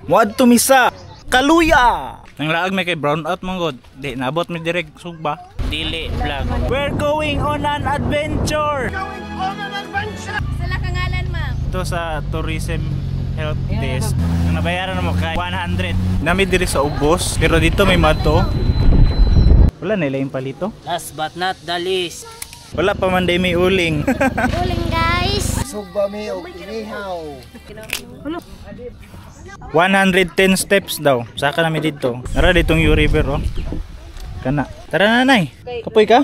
Muad tumisa Kaluya. Nang laag may kay brown out mong god. Di nabot mi direk sugba. Dili vlog. We're going on an adventure. Sala kangalan, ma'am. Ito sa tourism help desk. Ang nabayaran mo kay 100. Nami diri sa ubos, pero dito may madto. Wala nila yung palito. Last but not the least. Wala pa man day may uling. Uling, guys. Sugba mi og inihaw. 110 steps daw. Saka namin dito. Nara ditong U River oh. Kana. Tara nanay. Kapoy ka?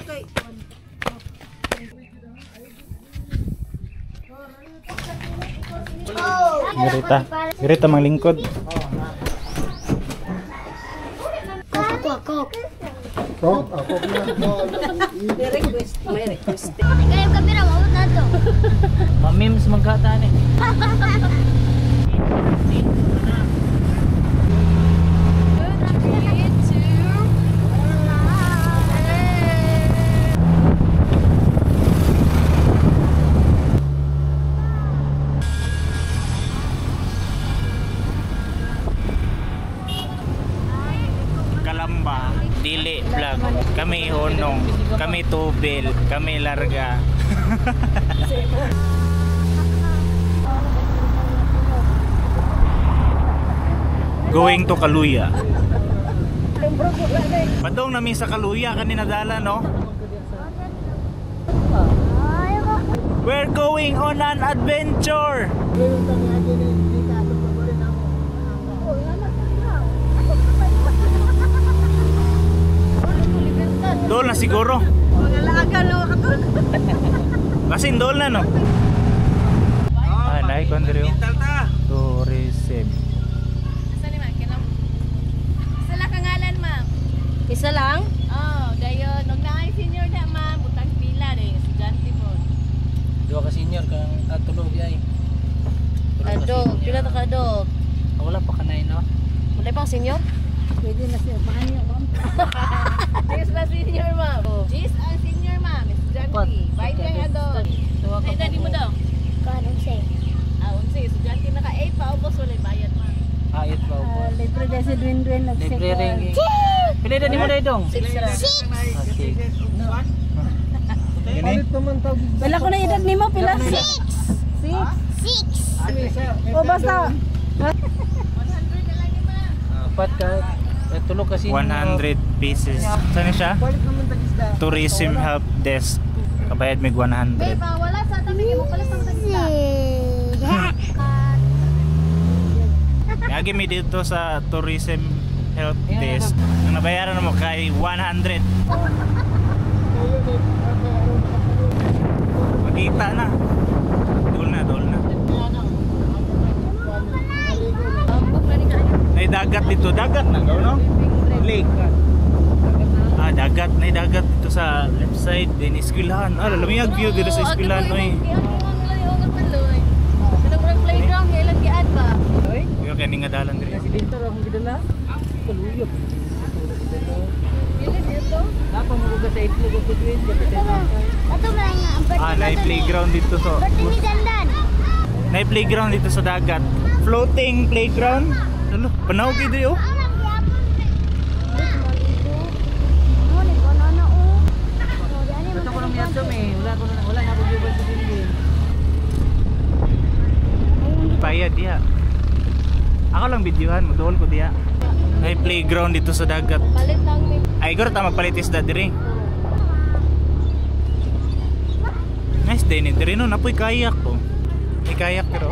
Girita. Girita mang lingkod. Kok. Kok ako na. May request. Kayo kamera, mawag na to. Mamims magkata ni. Kalamba, dili vlog. Kami honong, kami tubil, kami larga. Going to Kaluya. Padong namin sa Kaluya kanina dala no. We're going on an adventure. Dol na siguro. Kasi dol na no. Ah, naik kondrio. Tourism. Sala kangalan, ma'am. Isa lang? Oh, dayon. Nung na senior na, ma'am. Butang pila rin. Estudyante po. Dua ka senior kang atulog ay. Adog. Pila to ka adog? Wala pa kanay no. Wala pang senior? Pwede na siya. Paano niya, ma'am? Cheers na senior, ma'am. Cheers ang senior, ma'am. Estudyante. Bayad kang adog. Ay, dali mo daw. Kaan, 11. Ah, 11. Estudyante naka-8 pa. Ubos wala bayad, ma'am. Ayot ba po. Libre na si Dwindwin. Libre ring. Pila na nimo dai dong? 6. Gini. Wala ko na edad nimo pila? 6. 6. O basta 100 na lang ni ma'am. Apat ka. Tulog ka senior. 100 pieces. Saan siya? Tourism help desk. Kabayad mig 100. Babe, wala sa tabi mo pala sa tagista. Lagi mi dito sa tourism help desk. Ang nabayaran mo kay 100. Makita na. Dol na. May dagat dito. Dagat na gaw no? Lake. Ah, dagat. May dagat dito sa left side. Then eskwelahan. Ah, lamiyag view dito sa eskwelahan oy. Playground kailan giad ba? Yo kay nga dalan diri. Dito ra akong gidala. Kaluyo. Pili dito. Napa mo ga sa itlog ko din. Ato ba nga Ah, may playground dito sa Dandan. may playground dito sa dagat. Floating playground. Ano? Panaw kay diri oh. Ito ko lang yato eh. Wala na ko gibal sa din. Bayad diha. Ako lang videohan mo, doon ko diha. May playground dito sa dagat. Palit lang ni. Ay, guro ta magpalit isda diri. Nice day ni diri no, napoy kayak ko. May kayak pero.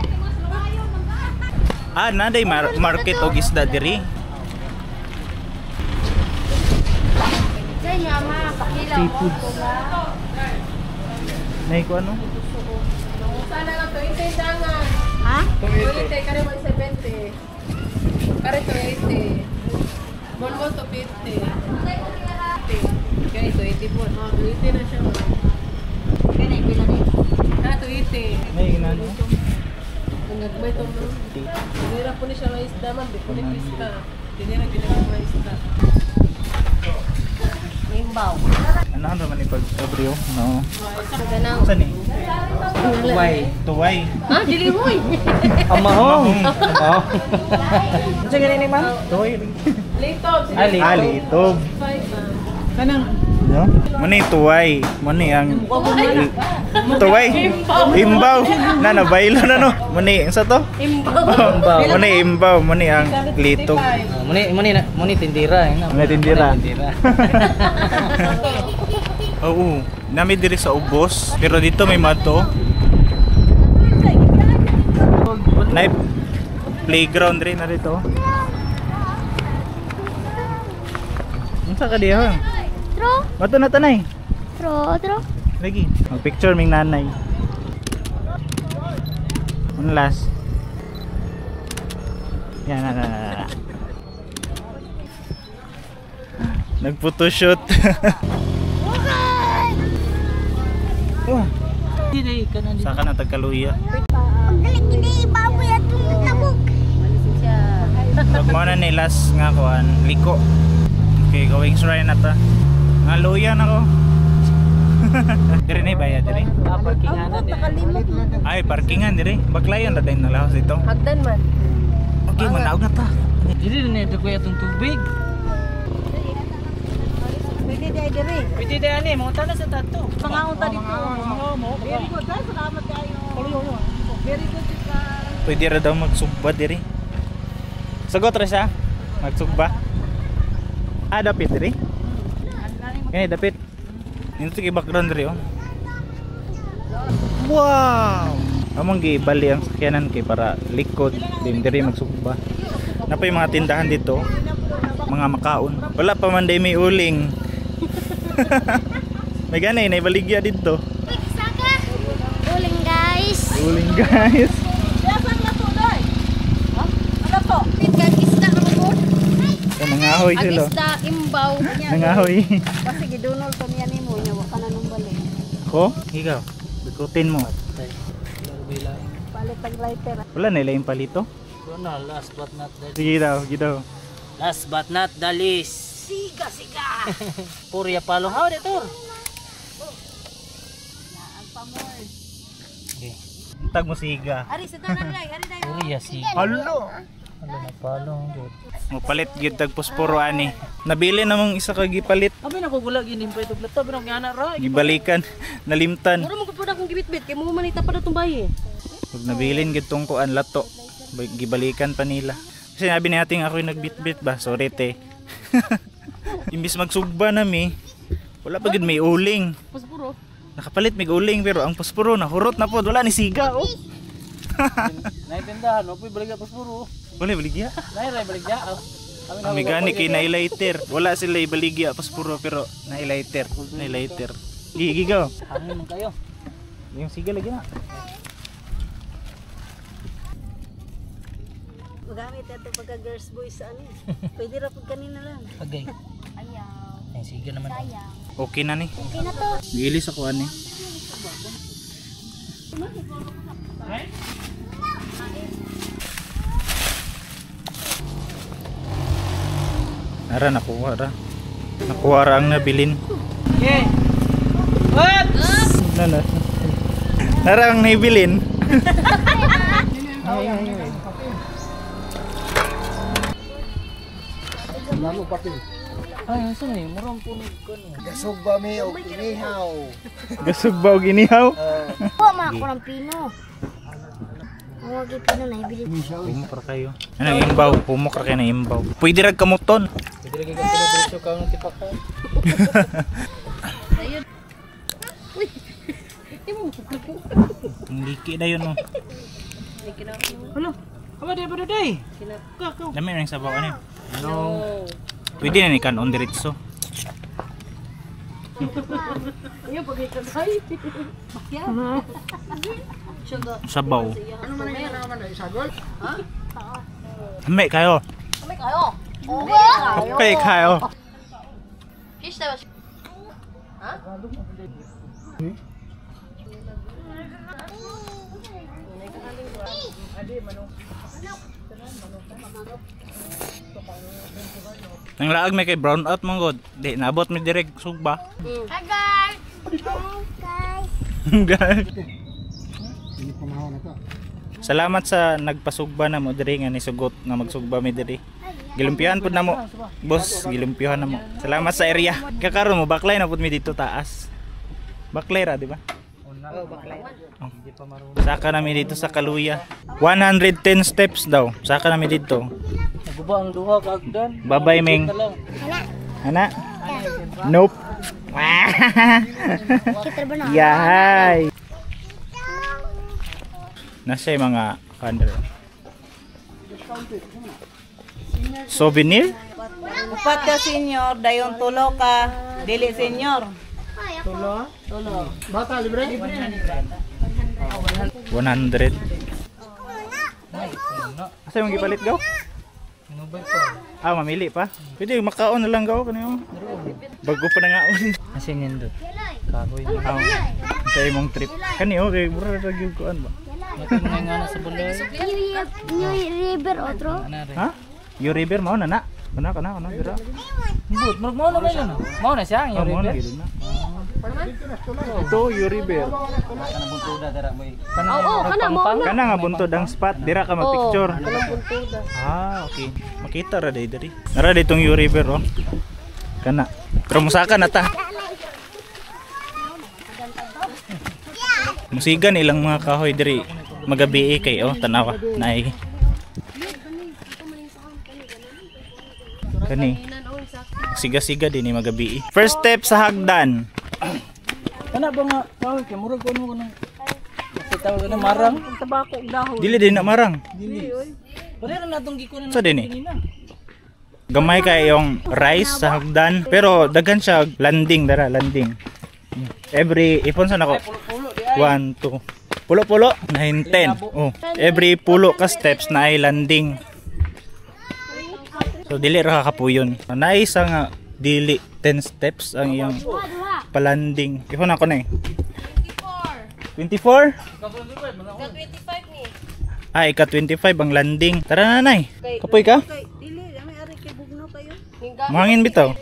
Ah, naday market og isda diri. Sa inyo ama, pakilaw. Seafoods. Nay ko ano? Sana lang 20 dangan. Ha? 20 kare 170. Kare 20. Bonbon to 50. Kaya 20 po. 20 na siya. Kaya pila ni. Na 20. Nay ginano. Ang nagmay to no. Dinira po ni siya ng isda man, di po ni isda. Dinira ginagawa ng isda. imbaw. Ano naman ipag-abrio? No. Ganang. Saan eh? Tuway. Tuway. Ah, dili hoy. Amahong. Oh. Ano ganyan ni ma'am? Tuway. Litob. Alitob. Kanang No? Muni tuway. Muni ang tuway. Imbaw. Na nabaylo na no. Muni sa to? Imbaw. Muni imbaw. Muni ang litob. muni tindira eh. Muni tindira. Tindira. Oo. Nami diri sa ubos. Pero dito may mato. Nay playground rin na dito. Unsa ka diha? Tro, Mato na tanay. tro. Lagi. Mag-picture ming nanay. One last. Yan na. Nag-photoshoot. Wah, Dili ka na dito. saka na tagkaluya. Magaling hindi baboy at tabok. Pag mo na ni last nga kuan, liko. Okay, going shrine na ta. Nga luya na ko. Dire na bayad dire. Parkingan din. Ay, parkingan dire. Baklayan na din nalahos dito. Hagdan man. Okay, manaog na ta. Dili na ito kuya itong tubig. Pwede di ay diri. Pwede na yan eh. Mga tanas sa tato. Mga unta dito. Very good. Salamat kayo. Very good ka. Pwede ra daw magsugba dire. Sagot ra siya. Magsugba. Ah, dapit dire. Kani dapit. Nito kay background dire oh. Wow! Among gibali ang sakyanan kay para likod din dire magsugba. Napay mga tindahan dito. Mga makaon. Wala pa man day may uling. May ganay na ibaligya dito. Saka. Uling guys. Uling guys. Dasan na to day. Ha? Ano to? Tingkan isda ka mo. Nangahoy sila. Isda imbaw. Nangahoy. Kasi gidunol to niya nimo nya wa kana nang balik. Ko? Ikaw. Bikutin mo. Palit tag lighter. Wala nila yung palito. Ano, last but not the Sige daw, sige daw. Last but not the least. Siga. Purya palong. How dito? Okay. Tag mo siga. Ari sa tanan day, ari day. Purya si. Halo. Ano na palong. Mo palit gid tag posporo ani. Nabili namang isa ka gipalit. Abi na ko gula ginim pa ito. Lato binong yana ra. Gibalikan, nalimtan. Mura mo gud akong gibit-bit kay mo manita pa datong bayi. Pag nabilin gid tong kuan lato, gibalikan pa nila. Kasi sabi natin ako yung nagbitbit ba, sorry te. Imbis magsugba nami, wala pa gid may uling. Paspuro. Nakapalit may uling pero ang posporo na hurot na pod, wala ni siga oh. Naitindahan, no? Puy baligya pas puro. Wala baligya. Nairay baligya. Ang migani kay nailighter. Wala sila ibaligya posporo pero nailighter. Nailighter. Gigigaw. Hangin kayo. Yung siga lagi na. Magamit ato pagka girls boys ani. Pwede ra pud kanina lang. Pagay. Ayaw. Ay sige naman. Sayang. Okay na ni. Okay na to. Gilis ako ani. Ara nakuha ra. Nakuha ra ang nabilin. Okay. What? Nana. Ara ang nabilin. Ay, saan eh? Murang puno ko no. Gasog ba mi og inihaw? Gasog ba og ginihaw? Po, mga kurang pino. Huwag pino na ibili. Pumok ra kayo. Ano imbaw? Pumok ra kayo na imbaw. Pwede ra kamuton. Pwede lagi ka diretso ka ng tipak ka. Ang liki na yun oh. Hello. Aba di ba day? Ka. Dami ring sabaw ano. No. Pwede na ni kanon diretso. Ayo pag ikagay. Bakya. Sabaw. Ano man yan? Ano man isagol? Ha? Dami kayo. Kami kayo. Okay kayo. Fish tayo. Ha? Nang laag may kay brown out manggod. Di naabot mi direk sugba. Hi guys! Guys. Salamat sa nagpasugba na mo diri nga nisugot nga magsugba mi diri. Gilumpihan pud namo. Boss, gilumpihan namo. Salamat sa area. Kakaron mo baklay na pud mi dito taas. Baklay ra, di ba? Oh, baklay. Oh. Saka nami dito sa Kaluya. 110 steps daw. Saka nami dito. Naguba ang duha ka agdan. Bye-bye, Ming. Ana? Nope. Kita ba na? Yahay. Nasa yung mga kandel. Souvenir? Upat ka senior, dayon tulo ka, dili senior. Bata, libre? 100. Asa yung gipalit gaw? Ah, mamili pa. Pwede makaon na lang gaw kaniyo. Bago pa nangaon. Asin yan doon. Kahoy. Sa imong trip. Kaniyo kay mura ra gyud kuan ba? Mati mga nga na sa bulay. New River otro. Ha? Yo river mao na na. Kana dira. But mo na yan. Mao na siya Oh, yung mao na river. gyud na. Ito yo river. Kana buntuda dara mo. Kana mo. Kana nga buntod ang spot dira ka mag-picture. Ah, okay. Makita ra diri. Nara ditong yo river oh. Kana. Pero musaka na ta. Musigan ilang mga kahoy diri magabi kay oh tanawa naay. Kani. Siga-siga din ni magabi. First step sa hagdan. Kana ba nga kahoy kay murag ko nang tawag na marang tabako dahon. Dili din na marang. Dili. Pareha na natong gikunan Sa din Gamay kay yung rice sa hagdan pero daghan siya landing dara landing. Every ipon sa nako. 1 2 pulo 9 10. Oh, every pulo ka steps na ay landing. So dili ra kakapuyon. Naay isa nga dili 10 steps ang iyang palanding. Ipon ako na eh. 24? 25 ni. Ay, ika 25 ang landing. Tara na nanay. Kapoy ka? Dili, may ari kay bugno kayo. Mahangin bitaw.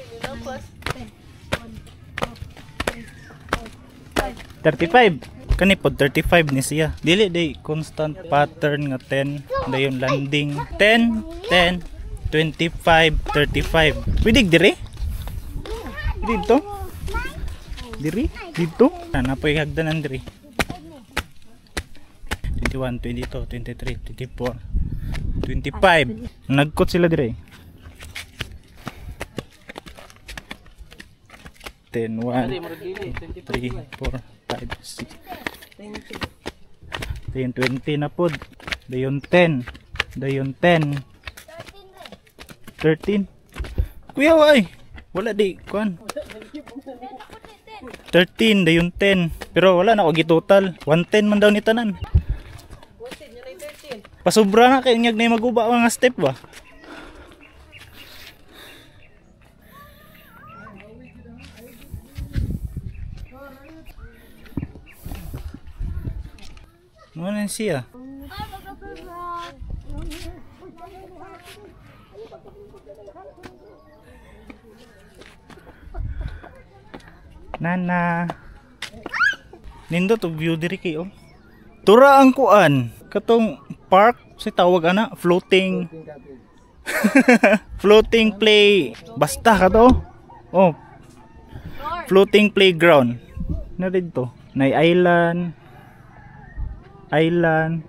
35. Kani pod 35 ni siya. Dili day constant pattern nga 10 dayon landing. 10, 10, 25, 35. Pwede diri? Dito? Diri? Dito? Napoy hagdanan diri. 21, 22, 23, 24, 25. Nagkot sila diri. 10, 1, 3, 4, 5, 6, 10, 20 na pod. Dayon 10. Dayon 10. 13. Kuya ay. Wala di kuan. 13 dayon 10. Pero wala na ko gitotal. 110 man daw ni tanan. Pasubra na kay nyag na maguba mga step ba. Ano siya? Nana. Nindot og view diri kay oh. Tura ang kuan. Katong park si tawag ana, floating. Floating play. Basta ka to. Oh. Floating playground. Na dito. Nay island. Island.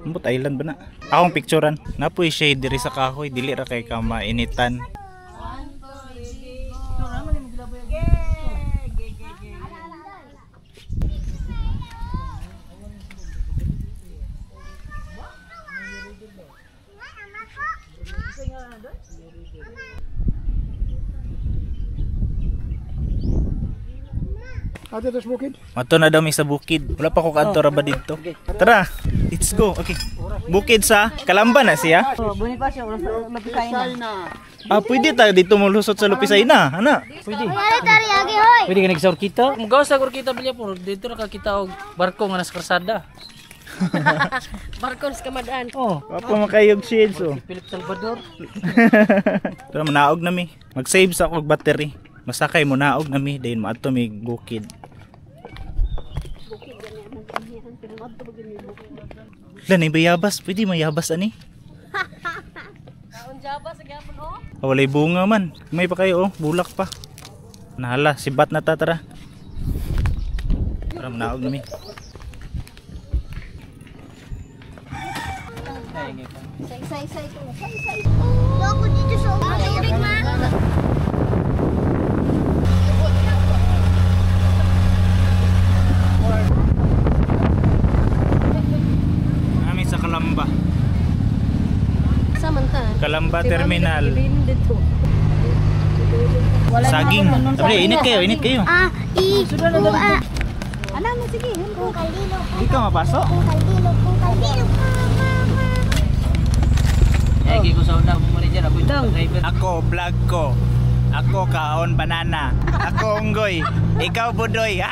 Ambot island ba na? Akong picturean. Napoy shade diri sa kahoy, dili ra kay ka mainitan. Ato to sa bukid. Mato na daw mi sa bukid. Wala pa ko kadto ra ba dito. Tara, let's go. Okay. Bukid sa Kalamba na siya. Oh, Bonifacio, mapikain na. Ah, pwede ta dito mo lusot sa Lupisay na. Ana, pwede. Wala tari agi hoy. Pwede ka nagsaur kita. Mugaw sa kita bilya po dito ra ka kita og barko nga nasa karsada. Barkons ka madaan. Oh, Apa makayog shades oh. si Philip Salvador. Pero manaog na mi. Mag-save sa akong battery. Masakay mo naog na mi. Dayon maato mi bukid. Lan bayabas. Pwede mayabas ani. Kaon jaba sa gyapon oh. Walay bunga man. May pa kayo oh. Bulak pa. Nahala. Sibat na tatara. Para manaog na mi. Say ko. Say. Ako dito sa tubig, ma. Kami sa Kalamba. Samanta. Kalamba Terminal. Dito. Saging. Sabi, init kayo. Ano mo sige, kung kaldilo. Hindi ka mapasok? Kung kaldilo. Egi ko sa una mo rin dyan, ako yung driver. Ako, vlog ko. Ako, kaon banana. Ako, unggoy. Ikaw, budoy.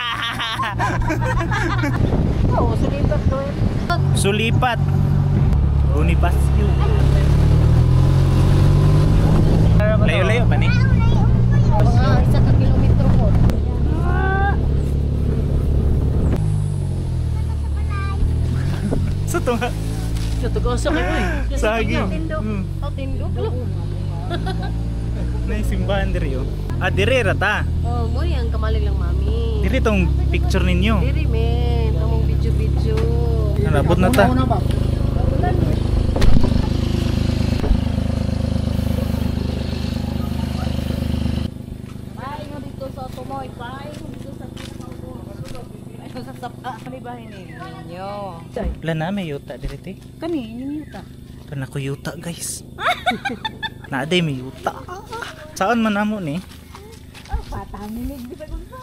Oh, sulipat to eh. Sulipat. Bonifacio. Layo-layo pa ni. Mga 1 kilometro po. Sa tunga. Ito, tugosok ito eh. Saging. Oh, tindog lang. Na simbahan diri oh. Ah, diri rata. Oh, mo yang kamali lang mami. Diri tong picture ninyo. Diri men, among video. Nalabot na ta. Paingo dito sa Tumoy, paingo dito sa Paingo sa Sapa. Ano ba ninyo? Wala na may yuta diri te. Kani, yung yuta. Kana ko yuta guys. Naaday may yuta. Saan man namo ni? Pataminig di ba kung sa?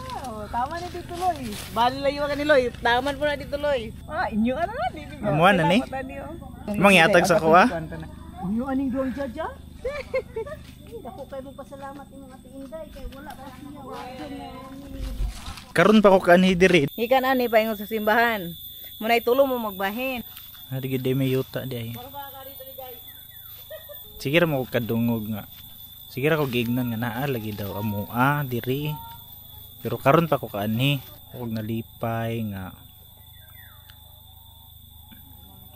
Tama na dito loy. Bali layo ka ni loy. Taman po na dito loy. Inyo ano na dito. Amuan na ni? Mang yatag sa kuha. Inyo aning doon jaja? Ako kayo magpasalamat imong ati Inday kay wala pa siya. Karon pa ko kanhi diri. Ikan ani paingon sa simbahan. Muna itulong mo magbahin. Ari gid may yuta di ay. Sige ra mo ko kadungog nga. Sige ra ko gignan nga naa lagi daw amo diri. Pero karon pa ko kaani. Huwag nalipay nga.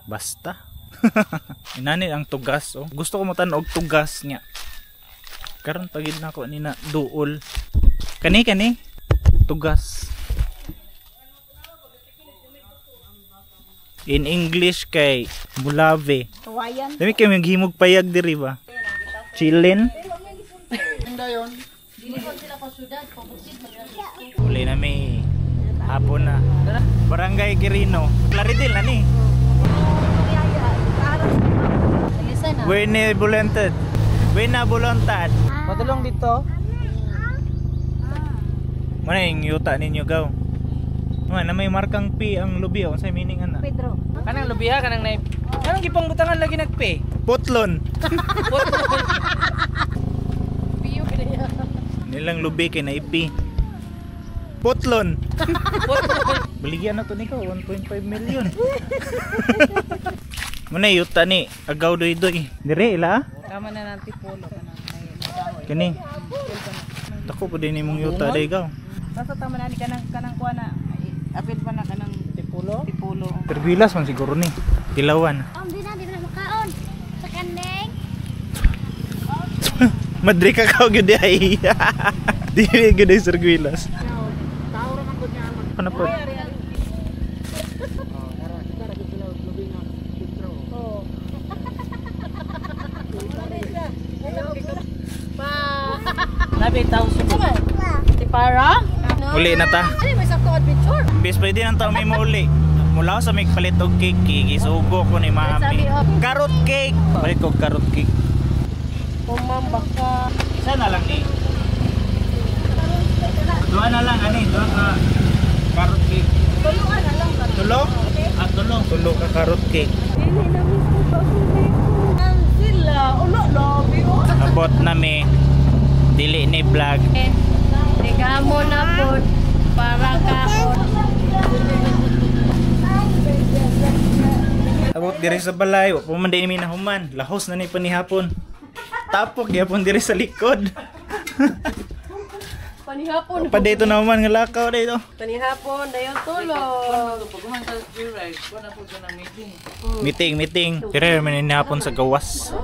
Basta. Inani ang tugas oh. Gusto ko matan-og tugas niya. Karon pagid na ko ani na duol. Kani tugas. In English kay Mulave. Tuwayan. Dami kayo maghimog payag diri ba? Chillin. Uli na may hapon na. Barangay Quirino. Claridel na ni. Buena voluntad. Buena voluntad. Patulong dito. Mana yung yuta ninyo gaw? Na may markang P ang lubi oh. Sa meaning ana? Pedro. Kanang lubiha, kanang naip. Kanang gipang butangan lagi nagpe. Putlon. Piyo kaya. Nilang lubi kay naipi. Putlon. Baligyan na to nikaw 1.5 million. Muna yuta ni agaw doy-doy. Dire ila. Tama na natin polo Kani. Dako pa din imong yuta day gaw. Basta tama na ni kanang kuha na. Apil pa na kanang tipulo. Terbilas man siguro ni. Tilawan. Di na makaon. Sa kandeng. Madri ka kaw gyud ay. Dili gyud ay Serguilas. Tao ra man gud niya. Ano po? Nabi tao sumo. Ti para? Uli na ta. Ano may sakto adventure? Bis pwede nang taong may mauli. Mula sa may palit og cake, isugo ko ni mami. Carrot cake. Balik ko carrot cake. Kumamba ka. Isa na lang ni. Dua na lang ani, dua ka carrot cake. Tuluan na lang. Tulo? Ah, tulo ka carrot cake. Ang sila. Ulo, lobby o. Abot na mi. Dili ni vlog. Tiga mo na po para kahon. Abot diri sa balay, wa pa man din mi nahuman. Lahos na ni panihapon. Tapok gyapon diri sa likod. Panihapon. Pa dito na human nga lakaw dito. Panihapon, dayon tulog. Pag kumanta sa J-Ride, ko na po siya ng meeting. Meeting. Dire man ni hapon sa gawas.